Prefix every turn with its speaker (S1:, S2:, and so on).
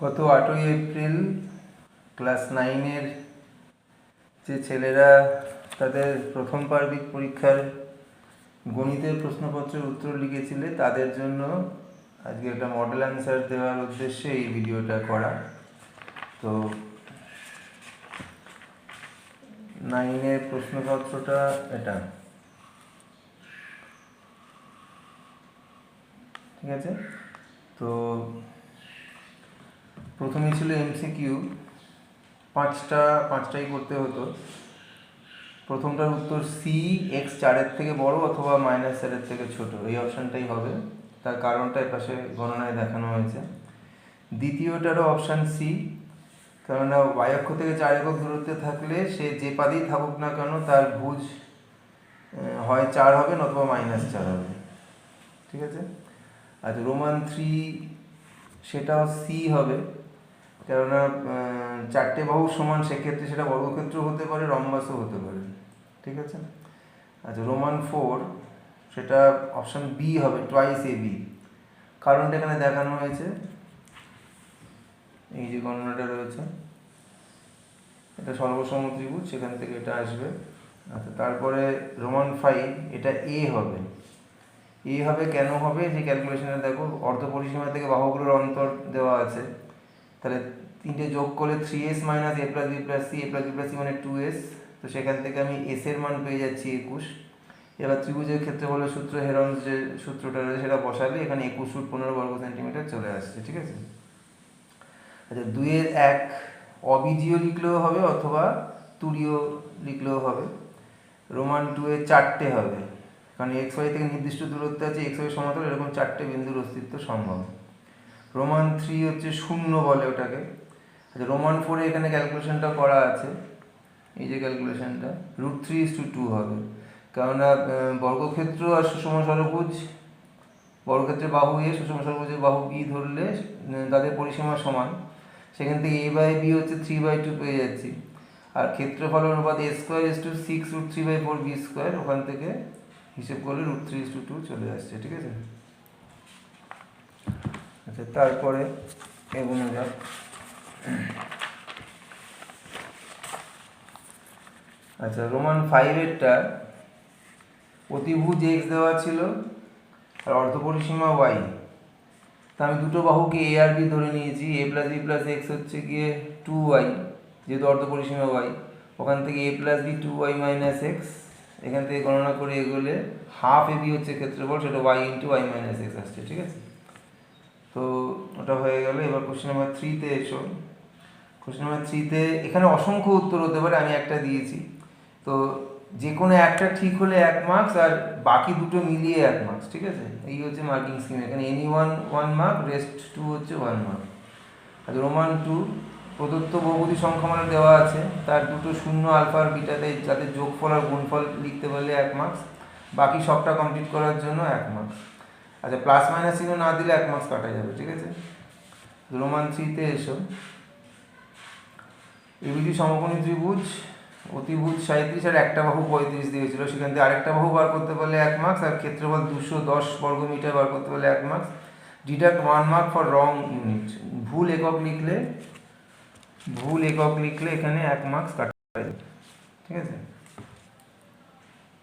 S1: গত 8ই April class 9-এর যে ছেলেরা তাদের প্রথম পার্বিক পরীক্ষার গণিতের প্রশ্নপত্রের উত্তর লিখেছিলে তাদের জন্য আজকে একটা মডেল অ্যান্সার দেওয়ার উদ্দেশ্যে এই ভিডিওটা করা। তো 9-এর প্রশ্নপত্রটা এটা, ঠিক আছে? তো প্রথমে ছিল এমসিকিউ, পাঁচটাই করতে হতো। প্রথমটার উত্তর সি এক্স 4-এর থেকে বড় অথবা -4-এর থেকে ছোট, এই অপশানটাই হবে। তার কারণটা এর পাশে গণনায় দেখানো হয়েছে। দ্বিতীয়টারও অপশান সি, কেননা y অক্ষ থেকে 4 একক দূরত্বে থাকলে সে যে পাদেই থাকুক না কেন তার ভুজ হয় 4 হবে নতুবা -4 হবে, ঠিক আছে? আর রোমান 3 সেটাও সি হবে, কেননা 4টে বাহু সমান, সেক্ষেত্রে সেটা বর্গক্ষেত্র হতে পারে, রম্বাসও হতে পারে, ঠিক আছে? আচ্ছা, রোমান 4 সেটা অপশান বি হবে, টোয়াইস এ বি। কারণটা এখানে দেখানো হয়েছে, এই যে গণনাটা রয়েছে, এটা সর্বসম ত্রিভুজ, সেখান থেকে এটা আসবে। আচ্ছা, তারপরে রোমান 5 এটা এ হবে। এ হবে কেন হবে, যে ক্যালকুলেশনে দেখো অর্ধ পরিসীমা থেকে বাহুগুলোর অন্তর দেওয়া আছে, তাহলে 3টে যোগ করলে 3s - a + b + c, a + b + c মানে 2s। তো সেখান থেকে আমি এস এর মান পেয়ে যাচ্ছি 21। এবার ত্রিভুজের ক্ষেত্রে বলে সূত্র, হেরনস যে সূত্রটা রয়েছে সেটা বসালে এখানে 21 √ 15 বর্গ সেন্টিমিটার চলে আসছে, ঠিক আছে? আচ্ছা, 2-এর 1 অবীজীয় লিখলেও হবে অথবা তুরীয় লিখলেও হবে। রোমান 2-এর 4টে হবে, কারণ এক্স ওয়াই থেকে নির্দিষ্ট দূরত্বে আছে, এক্স ওয়াই সমান্তরাল, এরকম 4টে বিন্দুর অস্তিত্ব সম্ভব। রোমান 3 হচ্ছে শূন্য বলে ওটাকে। আচ্ছা, রোমান 4-এ এখানে ক্যালকুলেশনটা করা আছে, এই যে ক্যালকুলেশনটা √3:2 হবে, কেননা বর্গক্ষেত্র আর সুষম ষড়ভুজ, বর্গক্ষেত্রের বাহু এ সুষম ষড়ভুজের বাহু বি ধরলে তাদের পরিসীমা সমান, সেখান থেকে a/b হচ্ছে 3/2 পেয়ে যাচ্ছি। আর ক্ষেত্রফল অনুপাত a² 6 √3/4 b², ওখান থেকে হিসেব করলে √3:2 চলে আসছে, ঠিক আছে? আচ্ছা, তারপরে এগোনো যাক। আচ্ছা, রোমান 5-এরটা অতিভুজ এক্স দেওয়া ছিল আর অর্ধপরিসীমা ওয়াই। তা আমি দুটো বাহুকে এ আর বি ধরে নিয়েছি, a + b + x হচ্ছে গিয়ে 2y, যেহেতু অর্ধপরিসীমা ওয়াই, ওখান থেকে a + b 2y - x, এখান থেকে গণনা করে এগোলে ½ ab হচ্ছে ক্ষেত্রফল, সেটা y × y - x আসছে, ঠিক আছে? তো ওটা হয়ে গেল। এবার কোশ্চেন নাম্বার 3-তে এসো। কোশ্চেন নাম্বার 3-তে এখানে অসংখ্য উত্তর হতে পারে, আমি একটা দিয়েছি। তো যে কোনো একটা ঠিক হলে 1 মার্কস, আর বাকি দুটো মিলিয়ে 1 মার্কস, ঠিক আছে? এই হচ্ছে মার্কিং স্কিম। এখানে এনি 1 মার্ক, রেস্ট 2 হচ্ছে 1 মার্ক। আর রোমান 2 প্রদত্ত বহুপদী সংখ্যামালা দেওয়া আছে, তার দুটো শূন্য আলফা আর বিটাতে যাদের যোগফল আর গুণফল লিখতে পারলে 1 মার্কস, বাকি সবটা কমপ্লিট করার জন্য 1 মার্কস। আচ্ছা, প্লাস মাইনাস চিহ্ন না দিলে 1 মার্কস কাটা যাবে, ঠিক আছে? রোমান 3-তে এসো। এবিডি সমকোণী ত্রিভুজ, অতিভুজ 37 আর একটা বাহু 35 দিয়েছিল, সেখান থেকে আরেকটা বাহু বার করতে পারলে 1 মার্কস, আর ক্ষেত্রফল 210 বর্গমিটার বার করতে পারলে 1 marks. Deduct 1 mark for wrong unit, ভুল একক লিখলে এখানে 1 মার্কস কাটা যাবে, ঠিক আছে?